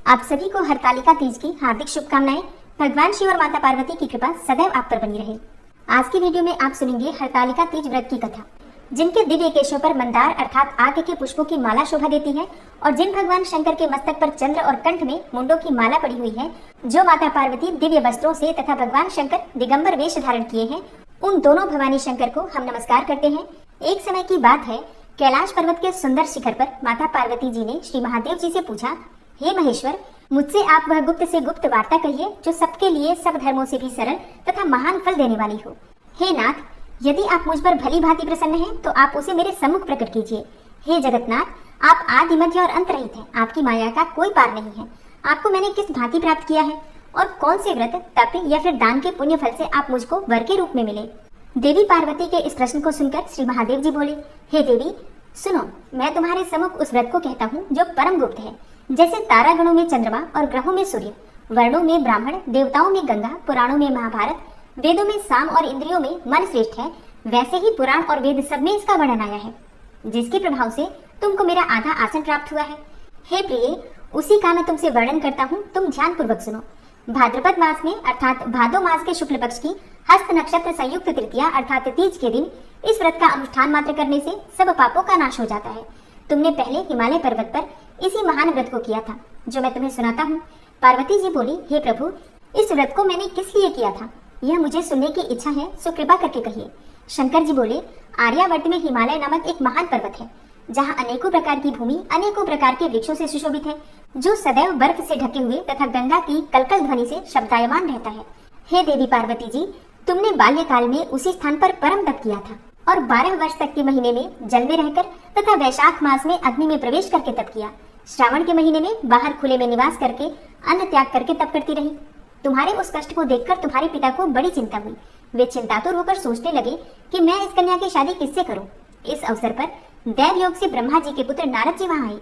आप सभी को हरतालिका तीज की हार्दिक शुभकामनाएं। भगवान शिव और माता पार्वती की कृपा सदैव आप पर बनी रहे। आज की वीडियो में आप सुनेंगे हरतालिका तीज व्रत की कथा, जिनके दिव्य केशों पर मंदार अर्थात आग के पुष्पों की माला शोभा देती है और जिन भगवान शंकर के मस्तक पर चंद्र और कंठ में मुंडों की माला पड़ी हुई है, जो माता पार्वती दिव्य वस्त्रों से तथा भगवान शंकर दिगंबर वेश धारण किए हैं, उन दोनों भवानी शंकर को हम नमस्कार करते हैं। एक समय की बात है, कैलाश पर्वत के सुंदर शिखर पर माता पार्वती जी ने श्री महादेव जी से पूछा, हे महेश्वर, मुझसे आप वह गुप्त से गुप्त वार्ता कहिए जो सबके लिए सब धर्मों से भी सरल तथा महान फल देने वाली हो। हे नाथ, यदि आप मुझ पर भली भांति प्रसन्न हैं तो आप उसे मेरे सम्मुख प्रकट कीजिए। हे जगतनाथ, आप आदि मध्य और अंत रहित हैं, आपकी माया का कोई पार नहीं है। आपको मैंने किस भांति प्राप्त किया है और कौन से व्रत, तप या फिर दान के पुण्य फल से आप मुझको वर के रूप में मिले। देवी पार्वती के इस प्रश्न को सुनकर श्री महादेव जी बोले, हे देवी सुनो, मैं तुम्हारे सम्मुख उस व्रत को कहता हूँ जो परम गुप्त है। जैसे तारा गणों में चंद्रमा और ग्रहों में सूर्य, वर्णों में ब्राह्मण, देवताओं में गंगा, पुराणों में महाभारत, वेदों में साम और इंद्रियों में मन श्रेष्ठ है, वैसे ही पुराण और वेद सब में इसका वर्णन आया है, जिसके प्रभाव से तुमको मेरा आधा आसन प्राप्त हुआ है। हे प्रिय, उसी का मैं तुमसे वर्णन करता हूँ, तुम ध्यान पूर्वक सुनो। भाद्रपद मास में अर्थात भादो मास के शुक्ल पक्ष की हस्त नक्षत्र संयुक्त तृतीया अर्थात तीज के दिन इस व्रत का अनुष्ठान मात्र करने से सब पापों का नाश हो जाता है। तुमने पहले हिमालय पर्वत पर इसी महान व्रत को किया था, जो मैं तुम्हें सुनाता हूँ। पार्वती जी बोली, हे प्रभु, इस व्रत को मैंने किस लिए किया था, यह मुझे सुनने की इच्छा है, सो कृपा करके कहिए। शंकर जी बोले, आर्यावर्त में हिमालय नामक एक महान पर्वत है, जहाँ अनेकों प्रकार की भूमि अनेकों प्रकार के वृक्षों से सुशोभित है, जो सदैव बर्फ से ढके हुए तथा गंगा की कलकल ध्वनि से शब्दायमान रहता है। हे देवी पार्वती जी, तुमने बाल्यकाल में उसी स्थान पर परम तप किया था और 12 वर्ष तक के महीने में जल में रहकर तथा वैशाख मास में अग्नि में प्रवेश करके तप किया। श्रावण के महीने में बाहर खुले में निवास करके अन्न त्याग करके तप करती रही। तुम्हारे उस कष्ट को देखकर तुम्हारे पिता को बड़ी चिंता हुई। वे चिंतातुर होकर सोचने लगे कि मैं इस कन्या की शादी किससे करूं। इस अवसर पर देव योग से ब्रह्मा जी के पुत्र नारद जी वहां आए।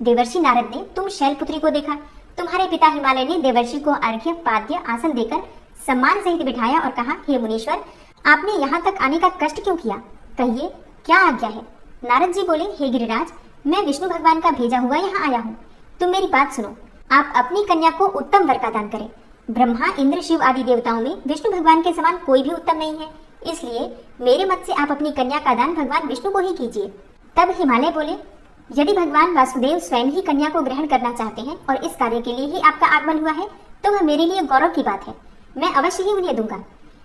देवर्षि नारद ने तुम शैलपुत्री को देखा। तुम्हारे पिता हिमालय ने देवर्षि को अर्घ्य पाद्य आसन देकर सम्मान सहित बिठाया और कहा, हे मुनीश्वर, आपने यहाँ तक आने का कष्ट क्यों किया, कहिए क्या आज्ञा है। नारद जी बोले, हे गिरिराज, मैं विष्णु भगवान का भेजा हुआ यहाँ आया हूँ। तुम मेरी बात सुनो। आप अपनी कन्या को उत्तम वर का दान करें। ब्रह्मा, इंद्र, शिव आदि देवताओं में विष्णु भगवान के समान कोई भी उत्तम नहीं है, इसलिए मेरे मत से आप अपनी कन्या का दान भगवान विष्णु को ही कीजिए। तब हिमालय बोले, यदि भगवान वासुदेव स्वयं ही कन्या को ग्रहण करना चाहते हैं और इस कार्य के लिए ही आपका आगमन हुआ है, तो वह मेरे लिए गौरव की बात है। मैं अवश्य ही उन्हें दूंगा।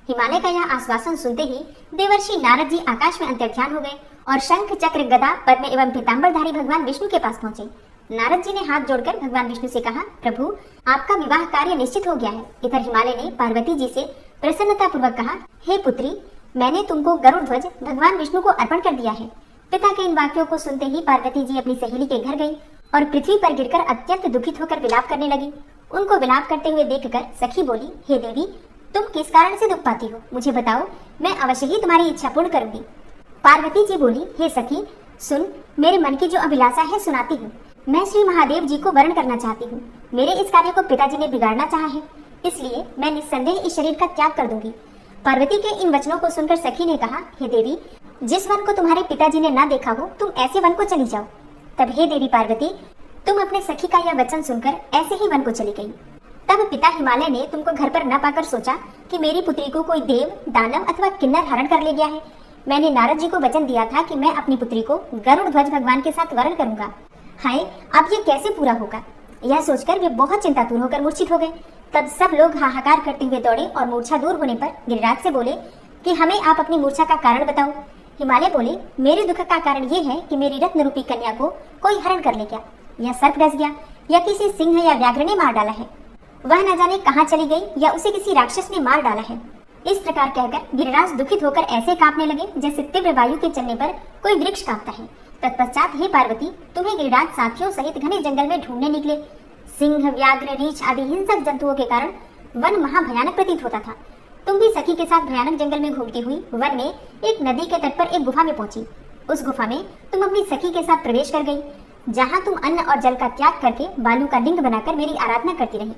हिमालय का यह आश्वासन सुनते ही देवर्षि नारद जी आकाश में अंतर्ध्यान हो गए और शंख, चक्र, गदा, पद्म एवं पीतांबरधारी भगवान विष्णु के पास पहुंचे। नारद जी ने हाथ जोड़कर भगवान विष्णु से कहा, प्रभु, आपका विवाह कार्य निश्चित हो गया है। इधर हिमालय ने पार्वती जी से प्रसन्नता पूर्वक कहा, हे पुत्री, मैंने तुमको गरुड़ ध्वज भगवान विष्णु को अर्पण कर दिया है। पिता के इन वाक्यों को सुनते ही पार्वती जी अपनी सहेली के घर गई और पृथ्वी पर गिरकर अत्यंत दुखित होकर विलाप करने लगी। उनको विलाप करते हुए देखकर सखी बोली, हे देवी, तुम किस कारण से दुख पाती हो, मुझे बताओ, मैं अवश्य ही तुम्हारी इच्छा पूर्ण करूंगी। पार्वती जी बोली, हे सखी, सुन, मेरे मन की जो अभिलाषा है सुनाती हूँ। मैं श्री महादेव जी को वर्ण करना चाहती हूँ। मेरे इस कार्य को पिताजी ने बिगाड़ना चाहा है, इसलिए मैं निस्संदेह इस शरीर का त्याग कर दूंगी। पार्वती के इन वचनों को सुनकर सखी ने कहा, हे देवी, जिस वन को तुम्हारे पिताजी ने ना देखा हो, तुम ऐसे वन को चली जाओ। तब हे देवी पार्वती, तुम अपने सखी का यह वचन सुनकर ऐसे ही वन को चली गई। तब पिता हिमालय ने तुमको घर पर न पाकर सोचा कि मेरी पुत्री को कोई देव, दानव अथवा किन्नर हरण कर ले गया है। मैंने नारद जी को वचन दिया था कि मैं अपनी पुत्री को गरुड़ ध्वज भगवान के साथ वरण करूंगा। हाय, अब ये कैसे पूरा होगा। यह सोचकर वे बहुत चिंतातुर होकर मूर्छित हो गए। तब सब लोग हाहाकार करते हुए दौड़े और मूर्छा दूर होने पर गिरिराज से बोले कि हमें आप अपनी मूर्छा का कारण बताओ। हिमालय बोले, मेरे दुख का कारण ये है कि मेरी रत्न रूपी कन्या को कोई हरण कर ले गया, या सर्प डस गया, या किसी सिंह या व्याघ्र ने मार डाला है। वह न जाने कहाँ चली गई या उसे किसी राक्षस ने मार डाला है। इस प्रकार कहकर गिरिराज दुखित होकर ऐसे कांपने लगे जैसे तीव्र वायु के चलने पर कोई वृक्ष कांपता है। तत्पश्चात हे पार्वती, तुम्हें गिरिराज साथियों सहित घने जंगल में ढूंढने निकले। सिंह, व्याघ्र, रीछ आदि हिंसक जंतुओं के कारण वन महाभयानक प्रतीत होता था। तुम भी सखी के साथ भयानक जंगल में घूमती हुई वन में एक नदी के तट पर एक गुफा में पहुंची। उस गुफा में तुम अपनी सखी के साथ प्रवेश कर गई, जहाँ तुम अन्न और जल का त्याग करके बालू का लिंग बनाकर मेरी आराधना करती रही।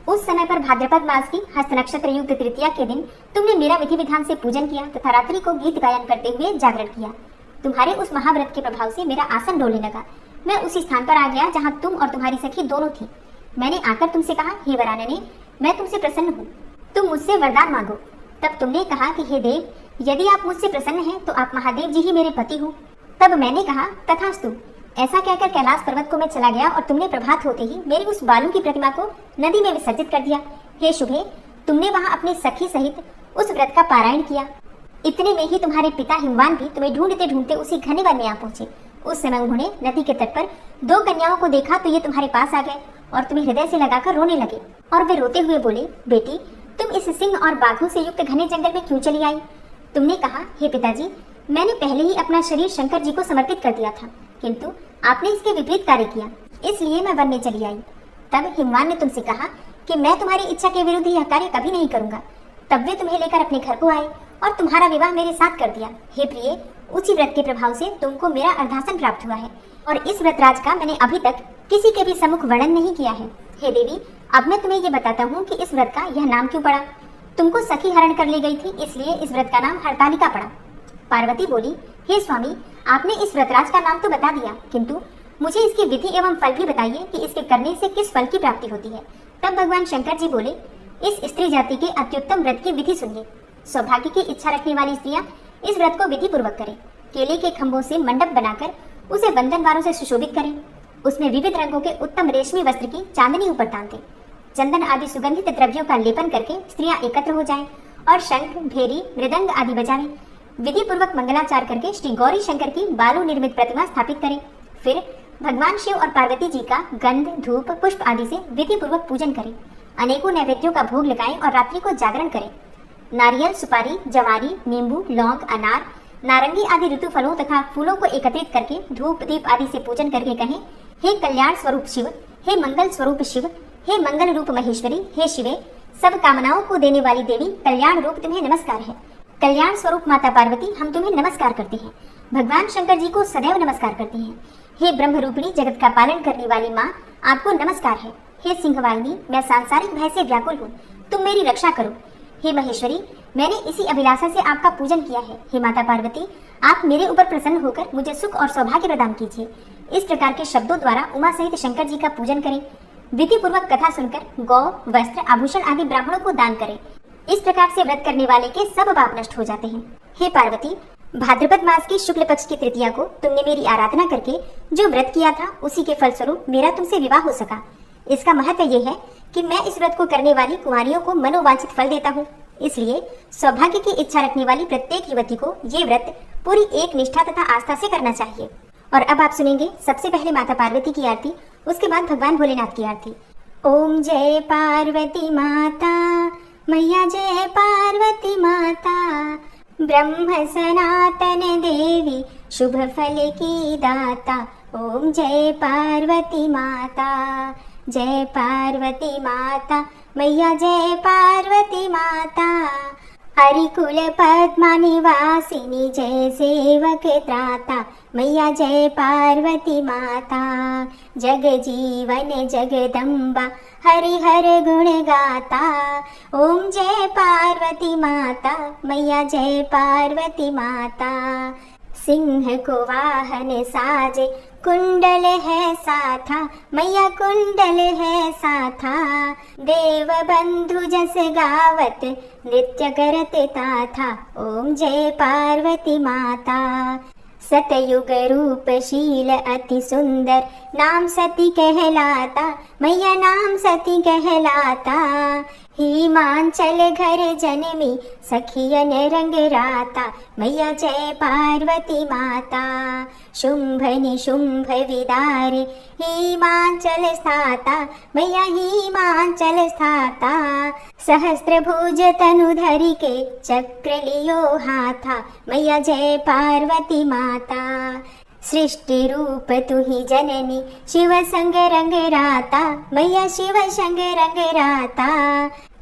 उस समय पर भाद्रपद मास की हस्त नक्षत्र युक्त तृतीया के दिन तुमने मेरा विधि विधान से पूजन किया तथा रात्रि को गीत गायन करते हुए जागरण किया। तुम्हारे उस महाव्रत के प्रभाव से मेरा आसन डोलने लगा। मैं उसी स्थान पर आ गया जहाँ तुम और तुम्हारी सखी दोनों थी। मैंने आकर तुमसे कहा, हे वरानने, मैं तुमसे प्रसन्न हूँ, तुम मुझसे वरदान मांगो। तब तुमने कहा कि हे देव, यदि आप मुझसे प्रसन्न हैं तो आप महादेव जी ही मेरे पति हो। तब मैंने कहा, तथास्तु। ऐसा कहकर कैलाश पर्वत को मैं चला गया और तुमने प्रभात होते ही मेरी उस बालू की प्रतिमा को नदी में विसर्जित कर दिया। हे शुभे, तुमने वहाँ अपनी सखी सहित उस व्रत का पारायण किया। इतने में ही तुम्हारे पिता हिमवान भी तुम्हें ढूंढते ढूंढते उसी घने वन में आ पहुंचे। उस समय उन्होंने नदी के तट पर 2 कन्याओं को देखा तो ये तुम्हारे पास आ गए और तुम्हें हृदय से लगाकर रोने लगे। और वे रोते हुए बोले, बेटी, तुम इस सिंह और बाघों से युक्त घने जंगल में क्यों चली आई? तुमने कहा, हे पिताजी, मैंने पहले ही अपना शरीर शंकर जी को समर्पित कर दिया था, किंतु आपने इसके विपरीत कार्य किया, इसलिए मैं वन में चली आई। तब हिमवान ने तुमसे कहा कि मैं तुम्हारी इच्छा के विरुद्ध यह कार्य कभी नहीं करूंगा। तब वे तुम्हें लेकर अपने घर को आए और तुम्हारा विवाह मेरे साथ कर दिया। हे प्रिय, उसी व्रत के प्रभाव से तुमको मेरा अर्धासन प्राप्त हुआ है और इस व्रतराज का मैंने अभी तक किसी के भी सम्मुख वर्णन नहीं किया है। हे देवी, अब मैं तुम्हें ये बताता हूँ कि इस व्रत का यह नाम क्यों पड़ा। तुमको सखी हरण कर ले गई थी, इसलिए इस व्रत का नाम हरतालिका पड़ा। पार्वती बोली, हे स्वामी, आपने इस व्रतराज का नाम तो बता दिया, किंतु मुझे इसकी विधि एवं फल भी बताइए कि इसके करने से किस फल की प्राप्ति होती है। तब भगवान शंकर जी बोले, इस स्त्री जाति के अत्युत्तम व्रत की विधि सुनिए। सौभाग्य की इच्छा रखने वाली स्त्रियां इस व्रत को विधि पूर्वक करें। केले के खंभों से मंडप बनाकर उसे बंधनवारों से सुशोभित करें। उसमें विविध रंगों के उत्तम रेशमी वस्त्र की चांदनी ऊपर तान दें। चंदन आदि सुगंधित द्रव्यों का लेपन करके स्त्रियां एकत्र हो जाएं और शंख, भेरी, मृदंग आदि बजावें। विधि पूर्वक मंगलाचार करके श्री गौरी शंकर की बालू निर्मित प्रतिमा स्थापित करें। फिर भगवान शिव और पार्वती जी का गंध, धूप, पुष्प आदि से विधि पूर्वक पूजन करें। अनेकों नैवेद्यों का भोग लगाएं और रात्रि को जागरण करें। नारियल, सुपारी, जवारी, नींबू, लौंग, अनार, नारंगी आदि ऋतु फलों तथा फूलों को एकत्रित करके धूप दीप आदि से पूजन करके कहें, हे कल्याण स्वरूप शिव, हे मंगल स्वरूप शिव, हे मंगल रूप महेश्वरी, हे शिवे, सब कामनाओं को देने वाली देवी, कल्याण रूप तुम्हें नमस्कार है। कल्याण स्वरूप माता पार्वती, हम तुम्हें नमस्कार करते हैं। भगवान शंकर जी को सदैव नमस्कार करते हैं। हे ब्रह्म रूपिणी जगत का पालन करने वाली माँ, आपको नमस्कार है। हे सिंहवाहिनी, मैं सांसारिक भय से व्याकुल हूँ, तुम मेरी रक्षा करो। हे महेश्वरी, मैंने इसी अभिलाषा से आपका पूजन किया है। हे माता पार्वती, आप मेरे ऊपर प्रसन्न होकर मुझे सुख और सौभाग्य प्रदान कीजिए। इस प्रकार के शब्दों द्वारा उमा सहित शंकर जी का पूजन करें। विधि पूर्वक कथा सुनकर गौ, वस्त्र, आभूषण आदि ब्राह्मणों को दान करें। इस प्रकार से व्रत करने वाले के सब पाप नष्ट हो जाते हैं। हे पार्वती, भाद्रपद मास की शुक्ल पक्ष की तृतीया को तुमने मेरी आराधना करके जो व्रत किया था, उसी के फलस्वरूप मेरा तुमसे विवाह हो सका। इसका महत्व ये है कि मैं इस व्रत को करने वाली कुंवारियों को मनोवांछित फल देता हूँ। इसलिए सौभाग्य की इच्छा रखने वाली प्रत्येक युवती को ये व्रत पूरी एक निष्ठा तथा आस्था से करना चाहिए। और अब आप सुनेंगे सबसे पहले माता पार्वती की आरती, उसके बाद भगवान भोलेनाथ की आरती। ओम जय पार्वती माता, मैया जय पार्वती माता, ब्रह्म सनातन देवी, शुभ फल की दाता। ओम जय पार्वती माता, जय पार्वती माता, मैया जय पार्वती माता। हरिकुल पद्मा निवासिनी, जय सेवक त्राता, मैया जय पार्वती माता। जग जीवन जगदम्बा, हरि हर गुण गाता। ओम जय पार्वती माता, मैया जय पार्वती माता। सिंह को वाहन साजे, कुंडल है साथा, मैया कुंडल है साथा। देव बंधु जस गावत, नृत्य करत ताथा। ओम जय पार्वती माता। सतयुग रूप शील अति सुंदर, नाम सती कहलाता, मैया नाम सती कहलाता। हिमांचल घर जनमी, सखियन रंग राता, मैया जय पार्वती माता। शुंभ निशुंभ विदारे, हिमांचल स्थाता, मैया हिमांचल स्थाता। सहस्त्र भुज तनु धरि के, चक्र लियो हाथा, मैया जय पार्वती माता। सृष्टि रूप तु ही जननी, शिव संग रंग राता, मैया शिव संग रंग राता।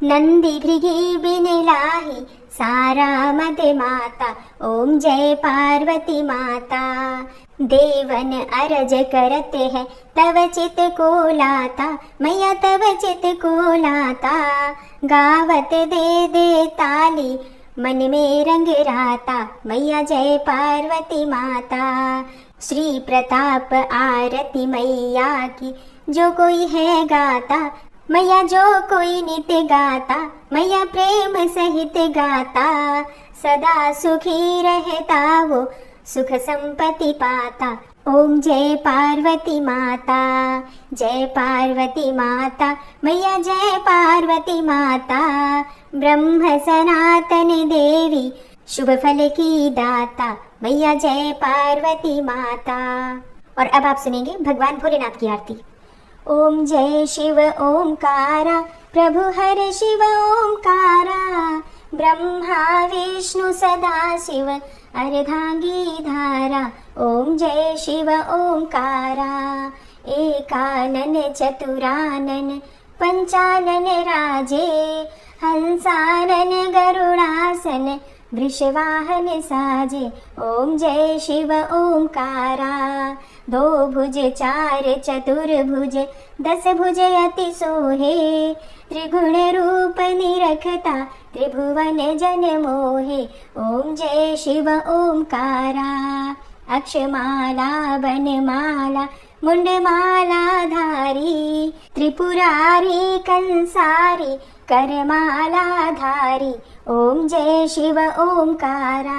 नंदी भृगी बिन लाही, सारा मद माता। ओम जय पार्वती माता। देवन अरज करते हैं, तव चित को लाता, मैया तव चित को लाता। गावत दे दे ताली, मन में रंग राता, मैया जय पार्वती माता। श्री प्रताप आरती मैया की, जो कोई है गाता, मैया जो कोई नित्य गाता, मैया प्रेम सहित गाता, सदा सुखी रहता वो सुख संपत्ति पाता। ओम जय पार्वती माता, जय पार्वती माता, मैया जय पार्वती माता, ब्रह्म सनातन देवी शुभ फल की दाता, मैया जय पार्वती माता। और अब आप सुनेंगे भगवान भोलेनाथ की आरती। ओम जय शिव ओमकारा, प्रभु हर शिव ओमकारा, ब्रह्मा विष्णु सदा शिव अर्धांगीधारा। ओम जय शिव ओमकारा, एकानन चतुरानन पंचानन राजे, हंसानन गरुड़ासन वृषवाहन साजे। ओम जय शिव ओमकारा, दो भुज चार चतुर्भुज, दस भुज अति सोहे, त्रिगुण रूप निरखता त्रिभुवन जन मोहे। ओम जय शिव ओमकारा, अक्षमाला बनमाला मुंडमाला धारी, त्रिपुरारी कंसारी करमाला धारी। ओम जय शिव ओमकारा,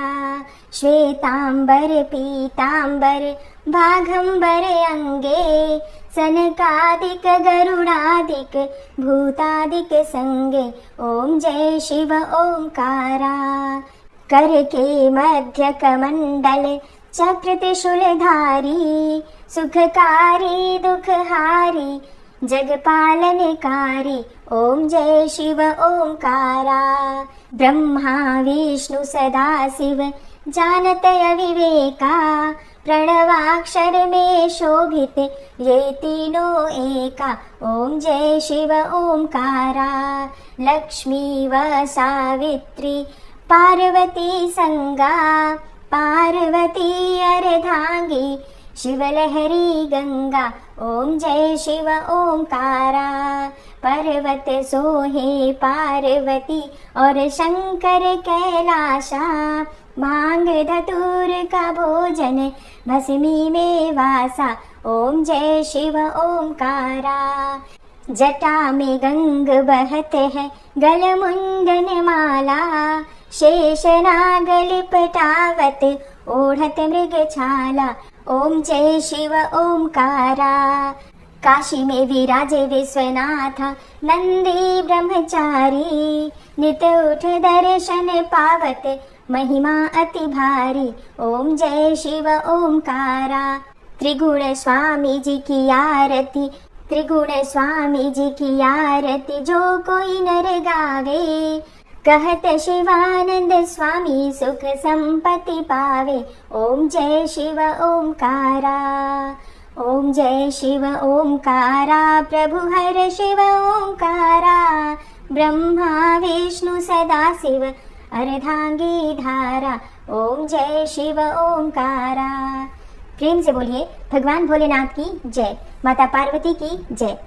श्वेतांबर पीतांबर बाघंबर अंगे, सनकादिक गरुडादिक भूतादिक संगे। ओम जय शिव ओमकारा, कर के मध्य कमंडल चक्र त्रिशूलधारी, सुखकारी दुखहारी जगपालनकारी। ओम जय शिव ओमकारा, ब्रह्मा विष्णु सदा शिव जानत अविवेका, प्रणवाक्षर में शोभित ये तीनों एका। ओम जय शिव ओमकारा, लक्ष्मी व सावित्री पार्वती संगा, पार्वती अर्धांगी शिवलहरी गंगा। ओम जय शिव ओमकारा, पर्वत सोहे पार्वती और शंकर कैलाशा, मांग धतूर का भोजन भस्मी में वासा। ओम जय शिव ओमकारा, जटा में गंग बहत है गल मुंडन माला, शेष नाग लिपटावत ओढ़त मृग छाला। ओम जय शिव ओमकारा, काशी में विराजे विश्वनाथ नंदी ब्रह्मचारी, नित उठ दर्शन पावत महिमा अति भारी। ओम जय शिव ओमकारा, त्रिगुण स्वामी जी की आरती, त्रिगुण स्वामी जी की आरती जो कोई नर गावे, कहत शिवानंद स्वामी सुख संपत्ति पावे। ओम जय शिव ओमकारा, ओम जय शिव ओमकारा, प्रभु हर शिव ओमकारा, ब्रह्मा विष्णु सदा शिव अर्धांगी धारा। ओम जय शिव ओमकारा। प्रेम से बोलिए भगवान भोलेनाथ की जय, माता पार्वती की जय।